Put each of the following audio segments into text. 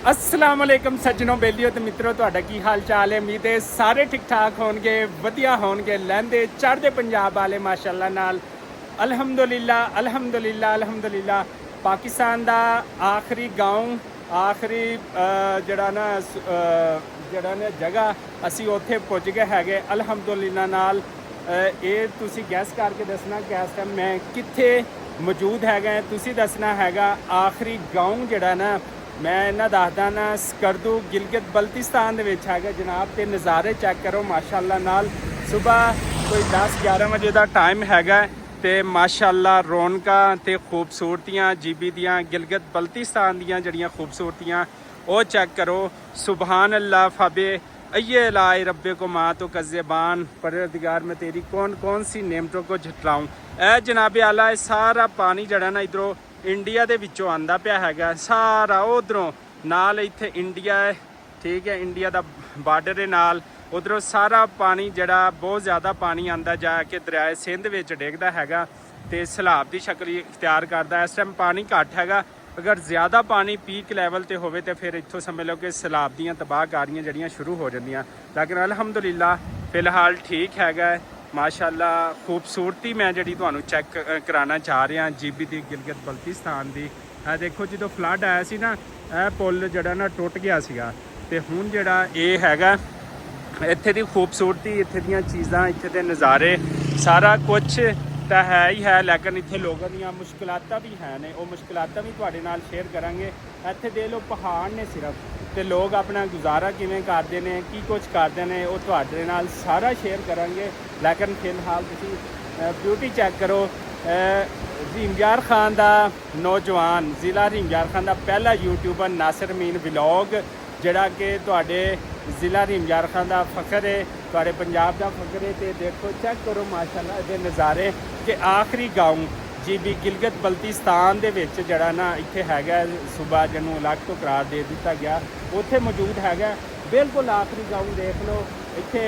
अस्सलाम वालेकुम सज्जनों बेलियो तो मित्रों ਤੁਹਾਡਾ ਕੀ ਹਾਲ ਚਾਲ ਹੈ। ਉਮੀਦ ਹੈ ਸਾਰੇ ਠੀਕ ਠਾਕ ਹੋਣਗੇ, ਵਧੀਆ ਹੋਣਗੇ, ਲਹਿੰਦੇ ਚੜ੍ਹਦੇ ਪੰਜਾਬ ਵਾਲੇ ਮਾਸ਼ਾਅੱਲਾ ਨਾਲ। ਅਲਹਮਦੁਲਿल्लाह ਅਲਹਮਦੁਲਿल्लाह ਅਲਹਮਦੁਲਿल्लाह। ਪਾਕਿਸਤਾਨ ਦਾ ਆਖਰੀ گاؤں ਆਖਰੀ ਜਿਹੜਾ ਨਾ ਜਗ੍ਹਾ ਅਸੀਂ ਉੱਥੇ ਪੁੱਜ ਗਏ ਹੈਗੇ ਅਲਹਮਦੁਲਿल्लाह ਨਾਲ। ਇਹ ਤੁਸੀਂ ਗੈਸ ਕਰਕੇ ਦੱਸਣਾ ਕਿ ਇਸ ਟਾਈਮ ਮੈਂ ਕਿੱਥੇ ਮੌਜੂਦ ਹੈਗਾ। ਤੁਸੀਂ ਦੱਸਣਾ ਹੈਗਾ ਆਖਰੀ گاؤں ਜਿਹੜਾ ਨਾ मैं इन्ना दसदा ना ਸਕਰਦੂ गिलगित बल्तिस्तान दे विच हैगा जनाब। ते नज़ारे चेक करो माशाअल्लाह नाल। सुबह कोई 10-11 वजे दा टाइम हैगा ते माशाअल्लाह रौनकां ते खूबसूरतियां जीबी दियां गिलगित बल्तिस्तान दियां जड़ियां खूबसूरतियां वो चेक करो। सुबहान अल्लाह फबे अये लाए रब्बे को माँ तो कज़्ज़बान। परवरदिगार मैं तेरी कौन कौन सी नेमतों को झुटलाऊं। ए जनाब आला सारा पानी जड़ा ना इधरों इंडिया ਦੇ ਵਿੱਚੋਂ ਆਂਦਾ ਪਿਆ ਹੈਗਾ ਸਾਰਾ ਉਧਰੋਂ ਨਾਲ ਇੱਥੇ ਇੰਡੀਆ ਹੈ, ਠੀਕ ਹੈ, ਇੰਡੀਆ ਦਾ ਬਾਰਡਰ ਦੇ ਨਾਲ ਉਧਰੋਂ ਸਾਰਾ ਪਾਣੀ ਜਿਹੜਾ ਬਹੁਤ ਜ਼ਿਆਦਾ ਪਾਣੀ ਆਂਦਾ ਜਾ ਕੇ ਦਰਿਆ ਸਿੰਧ ਵਿੱਚ ਡਿੱਗਦਾ ਹੈਗਾ ਤੇ ਸੈਲਾਬ ਦੀ ਸ਼ਕਲ ਇਖਤਿਆਰ ਕਰਦਾ। ਇਸ ਟਾਈਮ ਪਾਣੀ ਘੱਟ ਹੈਗਾ, ਅਗਰ ਜ਼ਿਆਦਾ ਪਾਣੀ ਪੀਕ ਲੈਵਲ ਤੇ ਹੋਵੇ ਤੇ ਫਿਰ ਇੱਥੋਂ ਸਮਝ ਲਓ ਕਿ ਸੈਲਾਬ ਦੀਆਂ ਤਬਾਹਕਾਰੀਆਂ ਜਿਹੜੀਆਂ ਸ਼ੁਰੂ ਹੋ ਜਾਂਦੀਆਂ। ਲੇਕਿਨ ਅਲਹਮਦੁਲਿल्लाह ਫਿਲਹਾਲ ਠੀਕ ਹੈਗਾ माशाअल्लाह। खूबसूरती मैं जी तुहानू चैक कराना चाह रहा जीबी की गिलगित बल्तिस्तान की। देखो जो फ्लड आया सी ना, यह पुल जड़ा ना टुट गया सीगा ते हुण जड़ा ये हैगा इत्थे दी खूबसूरती, इत्थे दियां चीज़ां, इत्थे दे नज़ारे सारा कुछ तो है ही है। लेकिन इत्थे लोगों दी मुश्किलातां भी है ने, वो मुश्किलातां भी तुहाडे नाल शेयर करांगे। इत्थे दे लो पहाड़ ने सिर्फ ਤੇ ਲੋਕ ਆਪਣਾ ਗੁਜ਼ਾਰਾ ਕਿਵੇਂ ਕਰਦੇ ਨੇ, ਕੀ ਕੁਝ ਕਰਦੇ ਨੇ, ਉਹ ਤੁਹਾਡੇ ਨਾਲ ਸਾਰਾ ਸ਼ੇਅਰ ਕਰਾਂਗੇ। ਲੇਕਿਨ ਫਿਲਹਾਲ ਤੁਸੀਂ ਬਿਊਟੀ ਚੈੱਕ ਕਰੋ। ਰਿਮਯਾਰ ਖਾਨ ਦਾ ਨੌਜਵਾਨ, ਜ਼ਿਲ੍ਹਾ ਰਿਮਯਾਰ ਖਾਨ ਦਾ ਪਹਿਲਾ ਯੂਟਿਊਬਰ ਨਾਸਿਰ ਅਮੀਨ ਵਲੌਗ, ਜਿਹੜਾ ਕਿ ਤੁਹਾਡੇ ਜ਼ਿਲ੍ਹਾ ਰਿਮਯਾਰ ਖਾਨ ਦਾ ਫਖਰ ਹੈ, ਤੁਹਾਡੇ ਪੰਜਾਬ ਦਾ ਫਖਰ ਹੈ। ਤੇ ਦੇਖੋ ਚੈੱਕ ਕਰੋ ਮਾਸ਼ਾਅੱਲਾ ਇਹਦੇ ਨਜ਼ਾਰੇ ਕਿ ਆਖਰੀ گاؤں जीबी गिलगित बल्तिस्तान ਦੇ ਵਿੱਚ ਜਿਹੜਾ ਨਾ ਇੱਥੇ ਹੈਗਾ ਸੂਬਾ ਜਿਹਨੂੰ ਅਲੱਗ ਤੋਂ ਕਰਾਰ ਦੇ ਦਿੱਤਾ ਗਿਆ, ਉੱਥੇ ਮੌਜੂਦ ਹੈਗਾ ਬਿਲਕੁਲ ਆਖਰੀ گاؤں। ਦੇਖ ਲਓ ਇੱਥੇ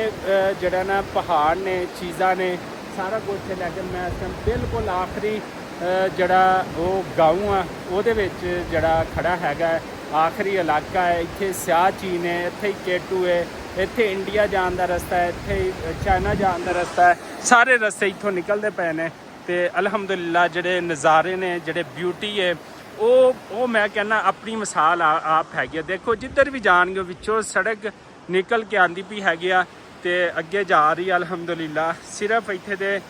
ਜਿਹੜਾ ਨਾ ਪਹਾੜ ਨੇ, ਚੀਜ਼ਾਂ ਨੇ, ਸਾਰਾ ਕੁਝ ਹੈ। ਲੇਕਿਨ ਮੈਂ ਇਸ ਟਾਈਮ ਬਿਲਕੁਲ ਆਖਰੀ ਜਿਹੜਾ ਉਹ گاؤں ਆ ਉਹਦੇ ਵਿੱਚ ਜਿਹੜਾ ਖੜਾ ਹੈਗਾ ਆਖਰੀ ਇਲਾਕਾ ਹੈ। ਇੱਥੇ ਸਿਆਚੀਨ ਹੈ, ਇੱਥੇ ਹੀ ਕੇਟੂ ਹੈ, ਇੱਥੇ ਇੰਡੀਆ ਜਾਣ ਦਾ ਰਸਤਾ ਹੈ, ਇੱਥੇ ਚਾਈਨਾ ਜਾਣ ਦਾ ਰਸਤਾ ਹੈ। ਸਾਰੇ ਰਸਤੇ ਇੱਥੋਂ ਨਿਕਲਦੇ ਪਏ ਨੇ ਤੇ ਅਲਹਮਦੁਲਿल्लाह ਜਿਹੜੇ ਨਜ਼ਾਰੇ ਨੇ, ਜਿਹੜੇ ਬਿਊਟੀ ਹੈ, ਉਹ ਮੈਂ ਕਹਿੰਦਾ ਆਪਣੀ ਮਿਸਾਲ ਆਪ ਹੈਗੀ। ਦੇਖੋ ਜਿੱਧਰ ਵੀ ਜਾਣਗੇ ਵਿੱਚੋਂ ਸੜਕ ਨਿਕਲ ਕੇ ਆਂਦੀ ਪਈ ਹੈਗੀ ਆ ਤੇ ਅੱਗੇ ਜਾ ਰਹੀ ਅਲਹਮਦੁਲਿल्लाह। ਸਿਰਫ ਇੱਥੇ ਦੇ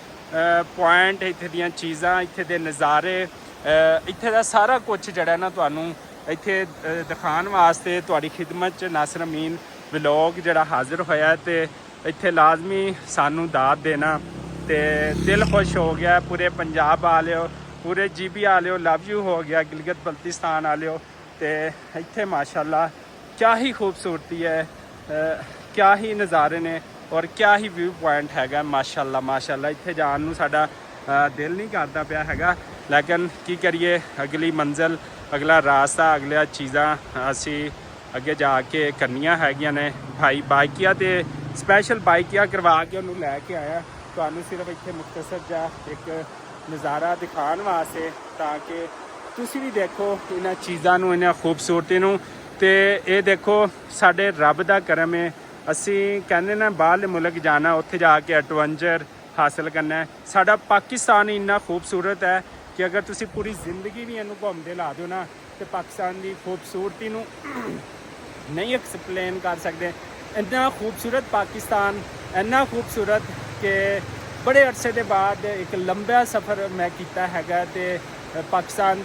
ਪੁਆਇੰਟ, ਇੱਥੇ ਦੀਆਂ ਚੀਜ਼ਾਂ, ਇੱਥੇ ਦੇ ਨਜ਼ਾਰੇ, ਇੱਥੇ ਦਾ ਸਾਰਾ ਕੁਝ ਜਿਹੜਾ ਨਾ ਤੁਹਾਨੂੰ ਇੱਥੇ ਦਿਖਾਉਣ ਵਾਸਤੇ ਤੁਹਾਡੀ ਖਿਦਮਤ 'ਚ ਨਾਸਿਰ ਅਮੀਨ ਵਲੌਗ ਜਿਹੜਾ ਹਾਜ਼ਰ ਹੋਇਆ। ਤੇ ਇੱਥੇ ਲਾਜ਼ਮੀ ਸਾਨੂੰ ਦਾਤ ਦੇਣਾ ਤੇ ਦਿਲ खुश हो गया। पूरे पंजाब वाले, पूरे जीबी वाले लव यू हो गया, गिलगित बल्तिस्तान वाले। तो इत्थे माशाअल्लाह क्या ही खूबसूरती है, क्या ही नज़ारे ने और क्या ही व्यू पॉइंट हैगा माशाअल्लाह माशाअल्लाह। इत्थे जान नूं साडा दिल नहीं करता पिया हैगा, लेकिन की करिए अगली मंजिल, अगला रास्ता, अगलियां चीज़ां असी अगे जाके करनियां हैगियां ने। भाई बाइकिया तो स्पैशल बाइकिया करवा के उन्होंने लैके आया ਤੁਹਾਨੂੰ ਸਿਰਫ ਇੱਥੇ ਮੁਖਤਸਰ ਜਿਹਾ ਇੱਕ ਨਜ਼ਾਰਾ ਦਿਖਾਉਣ ਵਾਸਤੇ, ਤਾਂ ਕਿ ਤੁਸੀਂ ਵੀ ਦੇਖੋ ਇਹਨਾਂ ਚੀਜ਼ਾਂ ਨੂੰ, ਇਹਨਾਂ ਖੂਬਸੂਰਤੀ ਨੂੰ। ਤੇ ਇਹ ਦੇਖੋ ਸਾਡੇ ਰੱਬ ਦਾ ਕਰਮ ਹੈ। ਅਸੀਂ ਕਹਿੰਦੇ ਨਾ ਬਾਹਰਲੇ ਮੁਲਕ ਜਾਣਾ, ਉੱਥੇ ਜਾ ਕੇ ਐਡਵੈਂਚਰ ਹਾਸਲ ਕਰਨਾ। ਸਾਡਾ ਪਾਕਿਸਤਾਨ ਇੰਨਾ ਖੂਬਸੂਰਤ ਹੈ ਕਿ ਅਗਰ ਤੁਸੀਂ ਪੂਰੀ ਜ਼ਿੰਦਗੀ ਵੀ ਇਹਨੂੰ ਘੁੰਮਦੇ ਲਾ ਦਿਓ ਨਾ, ਤੇ ਪਾਕਿਸਤਾਨ ਦੀ ਖੂਬਸੂਰਤੀ ਨੂੰ ਨਹੀਂ ਐਕਸਪਲੇਨ ਕਰ ਸਕਦੇ। ਇੰਨਾ ਖੂਬਸੂਰਤ ਪਾਕਿਸਤਾਨ, ਇੰਨਾ ਖੂਬਸੂਰਤ कि बड़े अरसे के बाद एक लंबा सफ़र मैं किया हैगा। ते पाकिस्तान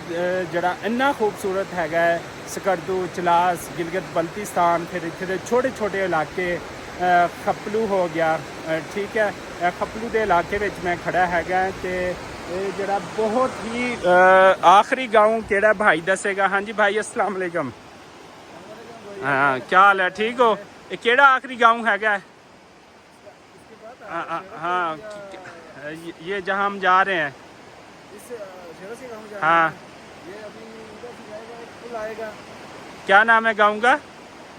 जड़ा इन्ना खूबसूरत हैगा, ਸਕਰਦੂ, ਚਲਾਸ, गिलगित बल्तिस्तान, फिर इत्थे दे छोटे छोटे इलाके, खपलू हो गया, ठीक है। खपलू के इलाके में मैं खड़ा हैगा। ते जड़ा बहुत ही आखिरी गाँव केड़ा भाई दसेगा। हाँ जी भाई अस्सलाम वालेकुम। हाँ क्या हाल है, ठीक हो? ये केड़ा आखिरी गाँव हैगा? हाँ ये जहाँ हम जा रहे हैं, हाँ ये अभी इधर से जाएगा, एक पुल आएगा। क्या नाम है गाँव का?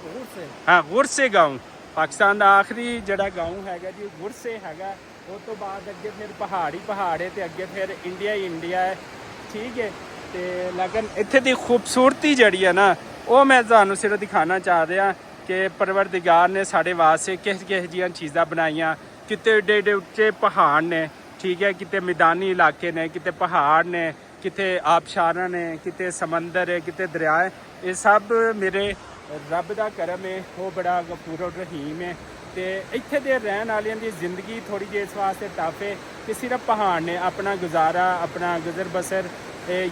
गुर से। हाँ गुरसे गाँव, पाकिस्तान का आखिरी जड़ा गाँव हैगा जी गुरसे हैगा। उस तो बाद अगे फिर पहाड़ ही पहाड़ है, तो अगे फिर इंडिया ही इंडिया है, ठीक है। तो लेकिन इत्थे दी खूबसूरती जड़ी है ना, ਉਹ ਮੈਂ ਤੁਹਾਨੂੰ ਸਿਰਫ ਦਿਖਾਣਾ ਚਾਹ ਰਿਹਾ ਕਿ ਪਰਵਰਦਿਗਾਰ ਨੇ ਸਾਡੇ ਵਾਸਤੇ ਕਿਸ ਜਿਹੀਆਂ ਚੀਜ਼ਾਂ ਬਣਾਈਆਂ। ਕਿਤੇ ਏਡੇ ਏਡੇ ਉੱਚੇ ਪਹਾੜ ਨੇ, ਠੀਕ ਹੈ, ਕਿਤੇ ਮੈਦਾਨੀ ਇਲਾਕੇ ਨੇ, ਕਿਤੇ ਪਹਾੜ ਨੇ, ਕਿਤੇ ਆਬਸ਼ਾਰਾਂ ਨੇ, ਕਿਤੇ ਸਮੁੰਦਰ ਹੈ, ਕਿਤੇ ਦਰਿਆ ਹੈ। ਇਹ ਸਭ ਮੇਰੇ ਰੱਬ ਦਾ ਕਰਮ ਹੈ, ਉਹ ਬੜਾ ਗਫੂਰ ਰਹੀਮ ਹੈ। ਤੇ ਇੱਥੇ ਦੇ ਰਹਿਣ ਵਾਲਿਆਂ ਦੀ ਜ਼ਿੰਦਗੀ ਥੋੜੀ ਜਿਹੀ ਇਸ ਵਾਸਤੇ ਟਫ ਹੈ ਕਿ ਸਿਰਫ ਪਹਾੜ ਨੇ ਆਪਣਾ ਗੁਜ਼ਾਰਾ, ਆਪਣਾ ਗੁਜ਼ਰ ਬਸਰ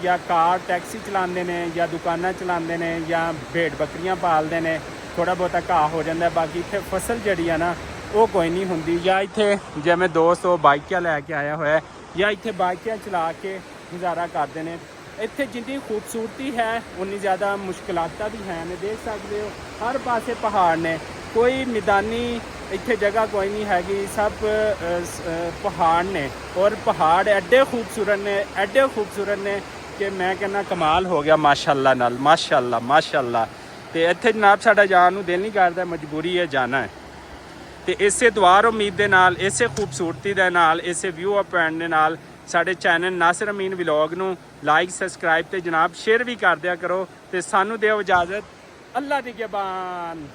ਜਾਂ ਕਾਰ ਟੈਕਸੀ ਚਲਾਉਂਦੇ ਨੇ, ਜਾਂ ਦੁਕਾਨਾਂ ਚਲਾਉਂਦੇ ਨੇ, ਜਾਂ ਭੇਡ ਬੱਕਰੀਆਂ ਪਾਲਦੇ ਨੇ, ਥੋੜਾ ਬਹੁਤਾ ਘਾਹ ਹੋ ਜਾਂਦਾ। ਬਾਕੀ ਇੱਥੇ ਫਸਲ ਜਿਹੜੀ ਆ ਨਾ ਉਹ ਕੋਈ ਨਹੀਂ ਹੁੰਦੀ। ਜਾਂ ਇੱਥੇ ਜਿਵੇਂ ਦੋਸਤ ਉਹ ਬਾਈਕਾਂ ਲੈ ਕੇ ਆਇਆ ਹੋਇਆ, ਜਾਂ ਇੱਥੇ ਬਾਈਕਾਂ ਚਲਾ ਕੇ ਗੁਜ਼ਾਰਾ ਕਰਦੇ ਨੇ। ਇੱਥੇ ਜਿੰਨੀ ਖੂਬਸੂਰਤੀ ਹੈ ਉਨੀ ਜ਼ਿਆਦਾ ਮੁਸ਼ਕਲਾਤਾਂ ਵੀ ਹਨ। ਦੇਖ ਸਕਦੇ ਹੋ ਹਰ ਪਾਸੇ ਪਹਾੜ ਨੇ, ਕੋਈ ਮੈਦਾਨੀ ਇੱਥੇ ਜਗ੍ਹਾ ਕੋਈ ਨਹੀਂ ਹੈਗੀ, ਸਭ ਪਹਾੜ ਨੇ। ਔਰ ਪਹਾੜ ਐਡੇ ਖੂਬਸੂਰਤ ਨੇ, ਐਡੇ ਖੂਬਸੂਰਤ ਨੇ ਕਿ ਮੈਂ ਕਹਿੰਦਾ ਕਮਾਲ ਹੋ ਗਿਆ ਮਾਸ਼ਾਅੱਲਾ ਨਾਲ, ਮਾਸ਼ਾਅੱਲਾ ਮਾਸ਼ਾਅੱਲਾ। ਤੇ ਇੱਥੇ ਜਨਾਬ ਸਾਡਾ ਜਾਣ ਨੂੰ ਦਿਲ ਨਹੀਂ ਕਰਦਾ, ਮਜਬੂਰੀ ਹੈ ਜਾਣਾ ਹੈ। ਤੇ ਇਸੇ ਦੁਆਰ ਉਮੀਦ ਦੇ ਨਾਲ, ਇਸੇ ਖੂਬਸੂਰਤੀ ਦੇ ਨਾਲ, ਇਸੇ ਵਿਊ ਪੁਆਇੰਟ ਦੇ ਨਾਲ ਸਾਡੇ ਚੈਨਲ ਨਾਸਿਰ ਅਮੀਨ ਵਲੌਗ ਨੂੰ ਲਾਈਕ, ਸਬਸਕ੍ਰਾਈਬ ਤੇ ਜਨਾਬ ਸ਼ੇਅਰ ਵੀ ਕਰ ਦਿਆ ਕਰੋ। ਤੇ ਸਾਨੂੰ ਦਿਓ ਇਜਾਜ਼ਤ, ਅੱਲਾ ਦੀ ਜ਼ਬਾਨ।